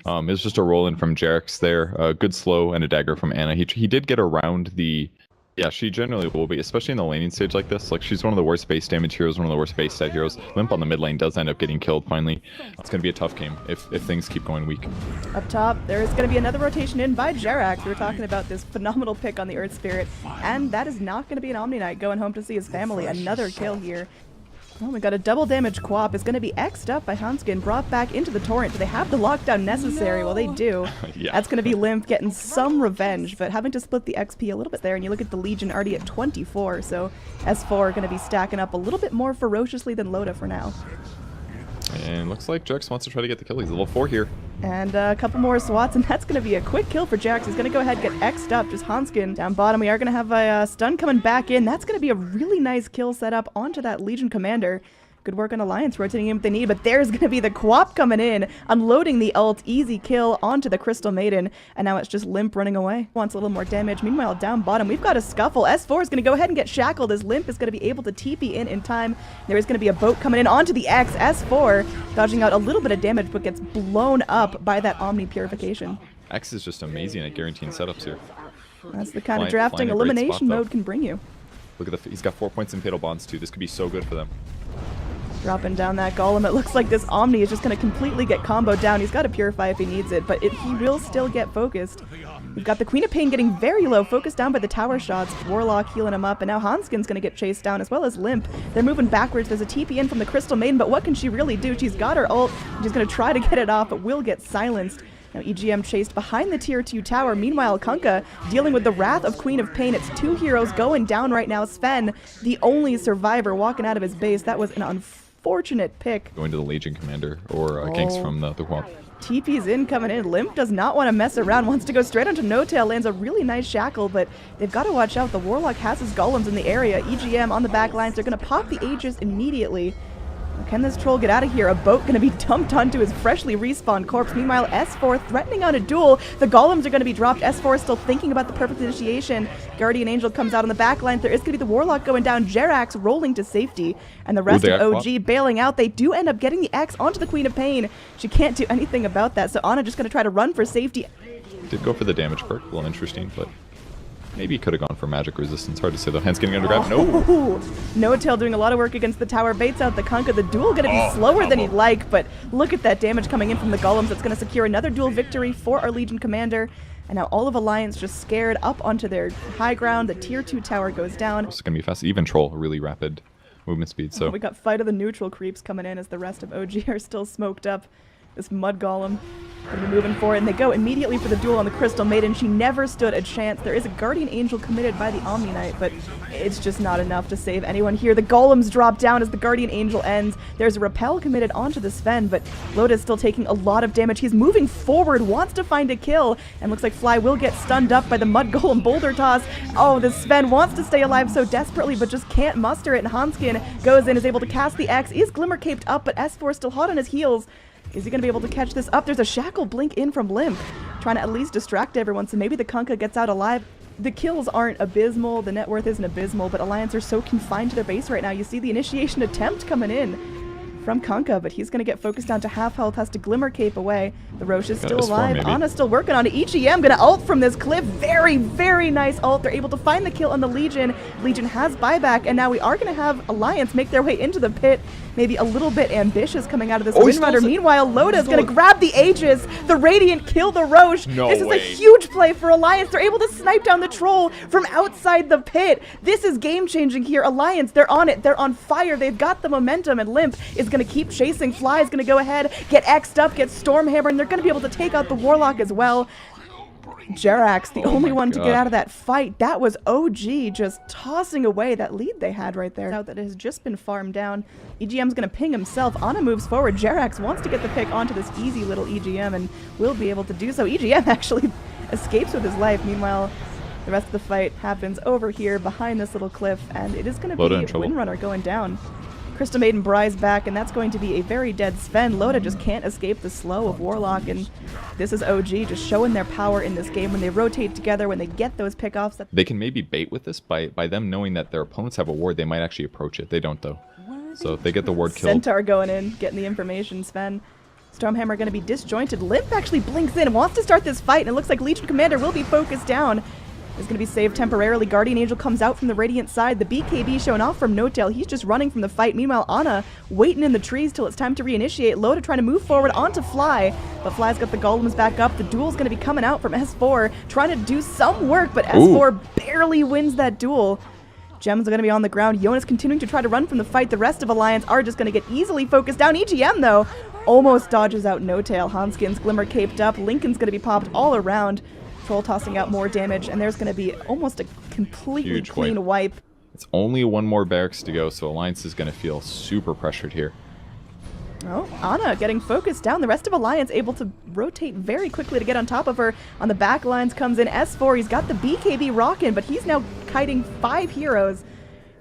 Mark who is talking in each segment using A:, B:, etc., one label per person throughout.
A: It was just a roll in from Jarex there. A good slow and a dagger from Anna. He did get around the... Yeah, she generally will be, especially in the laning stage like this. Like, she's one of the worst base damage heroes, one of the worst base stat heroes. Limp on the mid lane does end up getting killed finally. It's going to be a tough game if things keep going weak.
B: Up top, there is going to be another rotation in by Jerax. We were talking about this phenomenal pick on the Earth Spirit, and that is not going to be an Omni Knight going home to see his family. Another kill here. Oh, we got a double damage Quap. Is going to be X'd up by Hanskin, brought back into the Torrent. Do they have the lockdown necessary? Well, they do.
A: Yeah.
B: That's going to be Limp getting some revenge, but having to split the XP a little bit there. And you look at the Legion already at 24, so S4 going to be stacking up a little bit more ferociously than Loda for now.
A: And looks like Jarex wants to try to get the kill. He's level 4 here.
B: And a couple more swats, and that's going to be a quick kill for Jarex. He's going to go ahead and get X'd up. Just Hanskin down bottom. We are going to have a stun coming back in. That's going to be a really nice kill setup onto that Legion commander. Good work on Alliance rotating in what they need, but there's going to be the Quap coming in, unloading the ult, easy kill onto the Crystal Maiden, and now it's just Limp running away. Wants a little more damage. Meanwhile, down bottom, we've got a scuffle. S4 is going to go ahead and get shackled as Limp is going to be able to TP in time. There is going to be a boat coming in onto the X. S4 dodging out a little bit of damage, but gets blown up by that Omni Purification.
A: X is just amazing at guaranteeing setups here.
B: That's the kind of drafting elimination mode can bring you.
A: Look at he's got 4 points in Fatal Bonds too. This could be so good for them.
B: Dropping down that Golem. It looks like this Omni is just going to completely get comboed down. He's got to Purify if he needs it, but he will still get focused. We've got the Queen of Pain getting very low, focused down by the tower shots. Warlock healing him up, and now Hanskin's going to get chased down, as well as Limp. They're moving backwards. There's a TP in from the Crystal Maiden, but what can she really do? She's got her ult. She's going to try to get it off, but will get silenced. Now EGM chased behind the tier 2 tower. Meanwhile, Kunkka dealing with the wrath of Queen of Pain. It's 2 heroes going down right now. Sven, the only survivor, walking out of his base. That was an unfortunate pick.
A: Going to the Legion commander, or ganks from the Quap.
B: TP's in, coming in. Limp does not want to mess around, wants to go straight onto No Tail, lands a really nice shackle, but they've got to watch out. The Warlock has his golems in the area. EGM on the back lines. They're going to pop the Aegis immediately. Can this troll get out of here? A boat going to be dumped onto his freshly respawned corpse. Meanwhile, S4 threatening on a duel. The golems are going to be dropped. S4 is still thinking about the perfect initiation. Guardian Angel comes out on the back line. There is going to be the Warlock going down. Jerax rolling to safety. And the rest of OG bailing out. They do end up getting the X onto the Queen of Pain. She can't do anything about that. So Anna just going to try to run for safety.
A: Did go for the damage perk. A little interesting, but... maybe he could have gone for magic resistance. Hard to say though. Hands getting under grab. No!
B: No Tail doing a lot of work against the tower. Baits out the Kunkka. The duel going to be slower than he'd like, but look at that damage coming in from the golems. That's going to secure another duel victory for our Legion commander. And now all of Alliance just scared up onto their high ground. The tier 2 tower goes down.
A: It's going to be fast. Even Troll, really rapid movement speed. So
B: we got Fight of the Neutral creeps coming in as the rest of OG are still smoked up. This Mud Golem going to be moving forward, and they go immediately for the duel on the Crystal Maiden. She never stood a chance. There is a Guardian Angel committed by the Omni Knight, but it's just not enough to save anyone here. The Golems drop down as the Guardian Angel ends. There's a Repel committed onto the Sven, but Loda's still taking a lot of damage. He's moving forward, wants to find a kill, and looks like Fly will get stunned up by the Mud Golem Boulder Toss. Oh, the Sven wants to stay alive so desperately, but just can't muster it, and Hanskin goes in, is able to cast the X, is Glimmer caped up, but S4 still hot on his heels. Is he going to be able to catch this up? There's a shackle blink in from Limp, trying to at least distract everyone, so maybe the Kunkka gets out alive. The kills aren't abysmal, the net worth isn't abysmal, but Alliance are so confined to their base right now. You see the initiation attempt coming in from Kunkka, but he's going to get focused down to half health, has to Glimmer cape away. The Roche is still alive. Anna's still working on it. EGM going to ult from this cliff. Very, very nice ult. They're able to find the kill on the Legion. Legion has buyback, and now we are going to have Alliance make their way into the pit. Maybe a little bit ambitious coming out of this Windrunner. Meanwhile, Loda is going to grab the Aegis. The Radiant kill the Roche. This is a huge play for Alliance. They're able to snipe down the troll from outside the pit. This is game-changing here. Alliance, they're on it. They're on fire. They've got the momentum, and Limp is going to keep chasing. Fly is going to go ahead, get X'd up, get Stormhammer, and they're going to be able to take out the Warlock as well. Jerax, the only one to get out of that fight. That was OG just tossing away that lead they had right there. Now that it has just been farmed down. EGM's going to ping himself. Anna moves forward. Jerax wants to get the pick onto this easy little EGM and will be able to do so. EGM actually escapes with his life. Meanwhile, the rest of the fight happens over here behind this little cliff, and it is going to be Windrunner going down. Crystal Maiden Bry's back, and that's going to be a very dead Sven. Loda just can't escape the slow of Warlock, and this is OG just showing their power in this game when they rotate together, when they get those pickoffs.
A: They can maybe bait with this by them knowing that their opponents have a ward. They might actually approach it. They don't, though. So if they get the ward killed.
B: Centaur going in, getting the information. Sven Stormhammer going to be disjointed. Limp actually blinks in and wants to start this fight, and it looks like Legion Commander will be focused down. Is going to be saved temporarily. Guardian Angel comes out from the Radiant side. The BKB showing off from No-Tail. He's just running from the fight. Meanwhile, Anna waiting in the trees till it's time to reinitiate. Loda trying to move forward onto Fly, but Fly's got the golems back up. The duel's going to be coming out from S4, trying to do some work, but S4 barely wins that duel. Gems are going to be on the ground. Jonas continuing to try to run from the fight. The rest of Alliance are just going to get easily focused down. EGM, though, almost dodges out No-Tail. Hanskin's Glimmer caped up. Lincoln's going to be popped all around. Troll tossing out more damage, and there's going to be almost a completely
A: Huge
B: clean wipe.
A: It's only one more barracks to go, so Alliance is going to feel super pressured here.
B: Oh, Anna getting focused down. The rest of Alliance able to rotate very quickly to get on top of her. On the back lines comes in S4. He's got the BKB rockin', but he's now kiting 5 heroes.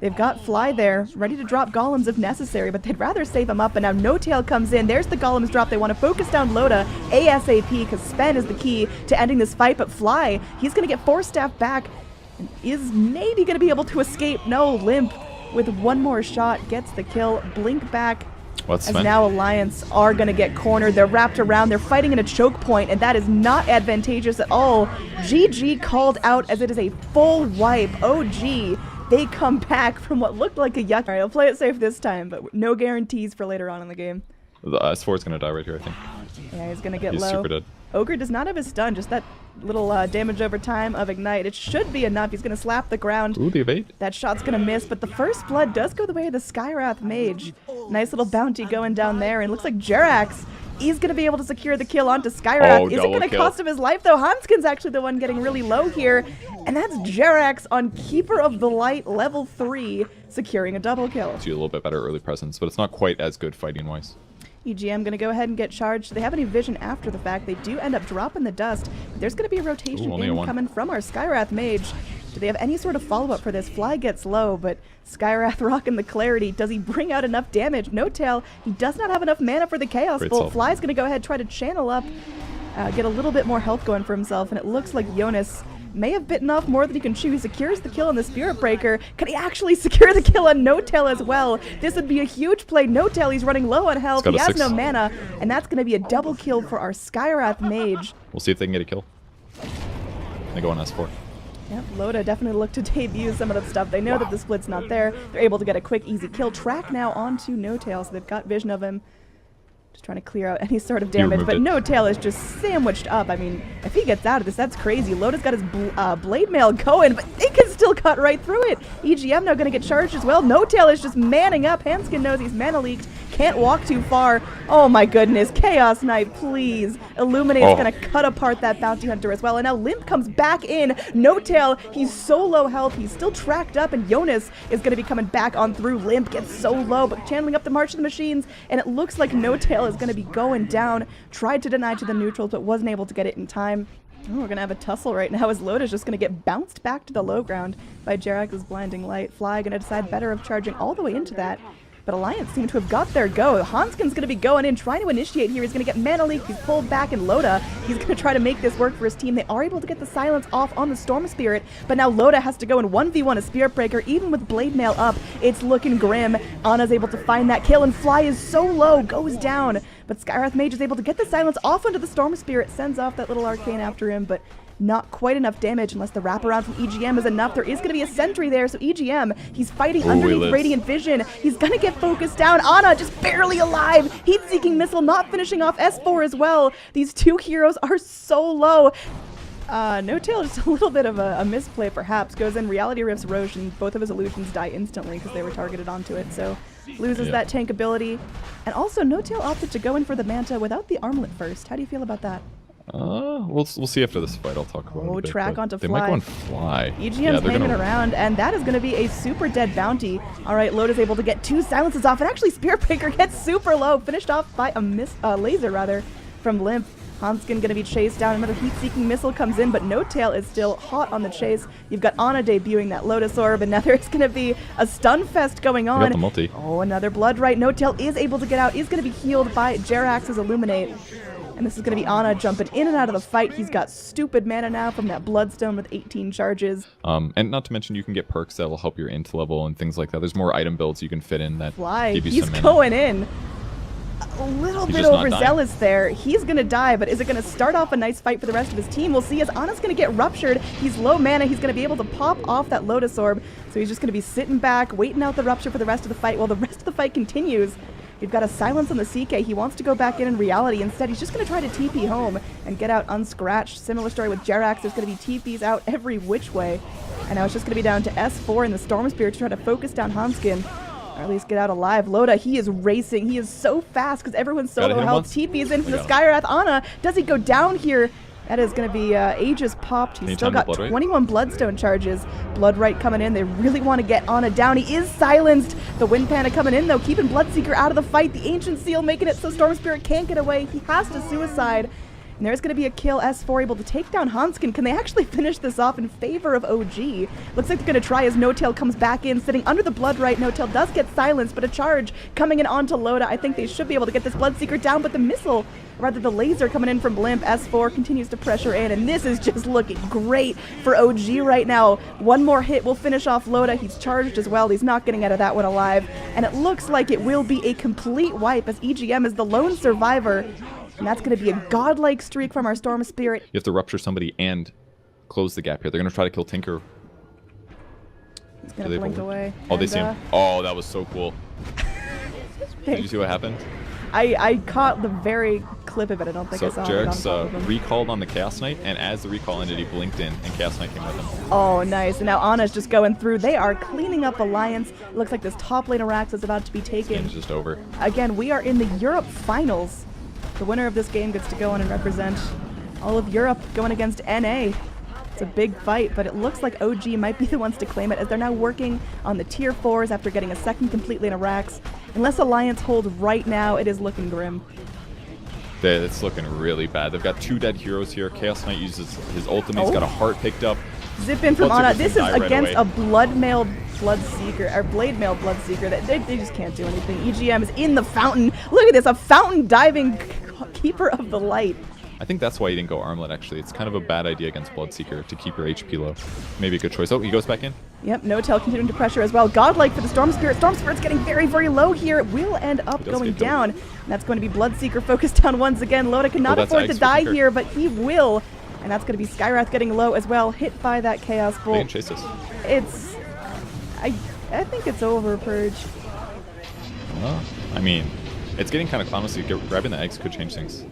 B: They've got Fly there, ready to drop golems if necessary, but they'd rather save him up, and now No-Tail comes in. There's the golems drop. They want to focus down Loda ASAP, because Sven is the key to ending this fight, but Fly, he's going to get 4 staff back, and is maybe going to be able to escape. No, Limp, with one more shot, gets the kill. Blink back, as now Alliance are going to get cornered. They're wrapped around. They're fighting in a choke point, and that is not advantageous at all. GG called out as it is a full wipe. OG. They come back from what looked like a yuck. All right, I'll play it safe this time, but no guarantees for later on in the game.
A: The S4 is going to die right here, I think.
B: Yeah, he's going to get low.
A: He's super dead.
B: Ogre does not have his stun, just that little damage over time of Ignite. It should be enough. He's going to slap the ground.
A: Ooh, the evade.
B: That shot's going to miss, but the first blood does go the way of the Skywrath Mage. Nice little bounty going down there, and it looks like Jerax, he's going to be able to secure the kill onto Skywrath. Is it going to cost him his life, though? Hanskin's actually the one getting really low here, and that's Jerax on Keeper of the Light, level 3, securing a double kill.
A: See a little bit better early presence, but it's not quite as good fighting-wise.
B: EGM going to go ahead and get charged. Do they have any vision after the fact? They do end up dropping the dust. There's going to be a rotation coming from our Skywrath Mage. Do they have any sort of follow-up for this? Fly gets low, but Skywrath rocking the clarity. Does he bring out enough damage? No-Tail, he does not have enough mana for the Chaos Bolt. Fly's going to go ahead and try to channel up, get a little bit more health going for himself, and it looks like Jonas may have bitten off more than he can chew. He secures the kill on the Spirit Breaker. Can he actually secure the kill on No-Tail as well? This would be a huge play. No-Tail, he's running low on health. He has no mana, and that's going to be a double kill for our Skywrath Mage.
A: We'll see if they can get a kill. They go on S4.
B: Yep, Loda definitely look to debut some of the stuff. They know that the split's not there. They're able to get a quick, easy kill. Track now onto No-Tail, so they've got vision of him. Just trying to clear out any sort of damage, but No-Tail is just sandwiched up. I mean, if he gets out of this, that's crazy. Loda's got his blade mail going, but they can still cut right through it. EGM now going to get charged as well. No-Tail is just manning up. Hanskin knows he's mana leaked. Can't walk too far. Oh my goodness. Chaos Knight, please. Illuminate's going to cut apart that Bounty Hunter as well. And now Limp comes back in. No-Tail, he's so low health. He's still tracked up, and Jonas is going to be coming back on through. Limp gets so low, but channeling up the March of the Machines, and it looks like No-Tail is going to be going down. Tried to deny to the neutrals, but wasn't able to get it in time. Oh, we're going to have a tussle right now as Loda's just going to get bounced back to the low ground by Jerax's Blinding Light. Fly going to decide better of charging all the way into that. But Alliance seem to have got their go. Hanskin's going to be going in, trying to initiate here. He's going to get mana leak. He's pulled back, and Loda, he's going to try to make this work for his team. They are able to get the silence off on the Storm Spirit, but now Loda has to go in 1v1 a Spirit Breaker, even with Blade Mail up. It's looking grim. Anna's able to find that kill, and Fly is so low, goes down. But Skywrath Mage is able to get the silence off onto the Storm Spirit, sends off that little arcane after him, but not quite enough damage unless the wraparound from EGM is enough. There is going to be a sentry there, so EGM, he's fighting underneath Radiant Vision. He's going to get focused down. Anna just barely alive. Heat-seeking missile not finishing off S4 as well. These two heroes are so low. No-Tail, just a little bit of a misplay perhaps. Goes in, Reality Rift's Roche, and both of his illusions die instantly because they were targeted onto it, so loses that tank ability. And also, No-Tail opted to go in for the Manta without the armlet first. How do you feel about that?
A: We'll see after this fight. I'll talk about it.
B: Oh, track onto Fly.
A: They might go on Fly.
B: EGM's hanging around, and that is going to be a super dead bounty. All right, Loda's able to get 2 silences off, and actually Spirit Breaker gets super low, finished off by a laser rather from Limp. Hanskin going to be chased down. Another heat-seeking missile comes in, but No-Tail is still hot on the chase. You've got Anna debuting that Lotus Orb, and now there's going to be a stun fest going on.
A: Got the multi.
B: Oh, another blood right. No-Tail is able to get out. Is going to be healed by Jerax's Illuminate. And this is going to be Anna jumping in and out of the fight. He's got stupid mana now from that Bloodstone with 18 charges.
A: And not to mention you can get perks that will help your int level and things like that. There's more item builds you can fit in that
B: Fly,
A: give you
B: he's
A: some mana.
B: going in. a little
A: He's
B: bit
A: just not
B: overzealous there. He's going to die, but is it going to start off a nice fight for the rest of his team? We'll see as Anna's going to get ruptured. He's low mana. He's going to be able to pop off that Lotus Orb. So he's just going to be sitting back, waiting out the rupture for the rest of the fight while the rest of the fight continues. We've got a silence on the CK. He wants to go back in reality. Instead, he's just going to try to TP home and get out unscratched. Similar story with Jerax. There's going to be TPs out every which way. And now it's just going to be down to S4 and the Storm Spirit to try to focus down Hanskin. Or at least get out alive. Loda, he is racing. He is so fast because everyone's so low health. TP is in from the Skywrath. Anna, does he go down here? That is going to be Aegis popped. He's still got 21 Bloodstone charges. Bloodright coming in. They really want to get Anna down. He is silenced. The Wind Panda coming in, though, keeping Bloodseeker out of the fight. The Ancient Seal making it so Storm Spirit can't get away. He has to suicide. And there's going to be a kill. S4 able to take down Hanskin. Can they actually finish this off in favor of OG? Looks like they're going to try as No-Tail comes back in. Sitting under the Bloodright, No-Tail does get silenced, but a charge coming in onto Loda. I think they should be able to get this Bloodseeker down, but the missile, rather the laser coming in from Blimp. S4 continues to pressure in, and this is just looking great for OG right now. One more hit will finish off Loda. He's charged as well. He's not getting out of that one alive. And it looks like it will be a complete wipe as EGM is the lone survivor. And that's going to be a godlike streak from our Storm Spirit.
A: You have to rupture somebody and close the gap here. They're going to try to kill Tinker.
B: He's going to blink away.
A: Oh, they see him. Oh, that was so cool. Did you see what happened?
B: I caught the very clip of it. I don't think I saw it on top of him.
A: Recalled on the Chaos Knight, and as the recall ended, he blinked in, and Chaos Knight came with him.
B: Oh, nice. And now Anna's just going through. They are cleaning up Alliance. It looks like this top lane of Rax is about to be taken.
A: This game's just over.
B: Again, we are in the Europe Finals. The winner of this game gets to go on and represent all of Europe going against NA. It's a big fight, but it looks like OG might be the ones to claim it as they're now working on the tier 4s after getting a second complete lane of Rax. Unless Alliance hold right now, it is looking grim.
A: It's looking really bad. They've got 2 dead heroes here. Chaos Knight uses his ultimate. He's got a heart picked up.
B: Zip in from Anna. This is against a Bloodmailed Bloodseeker, or Blade Mailed Bloodseeker. They just can't do anything. EGM is in the fountain. Look at this, a fountain diving Keeper of the Light.
A: I think that's why you didn't go Armlet, actually. It's kind of a bad idea against Bloodseeker to keep your HP low. Maybe a good choice. Oh, he goes back in.
B: Yep, No-Tail continuing to pressure as well. Godlike for the Storm Spirit. Storm Spirit's getting very, very low here. It will end up going down. And that's going to be Bloodseeker focused down once again. Loda cannot afford to die here, but he will. And that's going to be Skywrath getting low as well. Hit by that Chaos Bolt.
A: They can chase this.
B: It's... I think it's over, Purge.
A: Well, I mean, it's getting kind of clumsy. Grabbing the eggs could change things.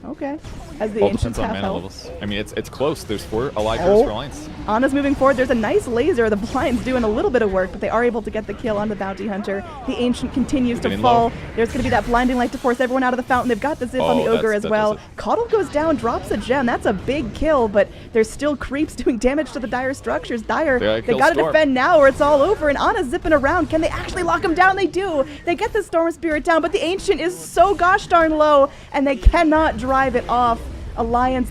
B: Okay. As the Ancients
A: depends on
B: have
A: mana
B: health.
A: levels. I mean, it's close. There's 4 alive heroes for Alliance.
B: Anna's moving forward. There's a nice laser. The Blind's doing a little bit of work, but they are able to get the kill on the Bounty Hunter. The Ancient continues to fall. There's going to be that blinding light to force everyone out of the fountain. They've got the zip on the Ogre as well. Coddle goes down, drops a gem. That's a big kill, but there's still creeps doing damage to the Dire structures. Dire, they got to defend now or it's all over, and Anna's zipping around. Can they actually lock him down? They do. They get the Storm Spirit down, but the Ancient is so gosh darn low, and they cannot drive it off. Alliance...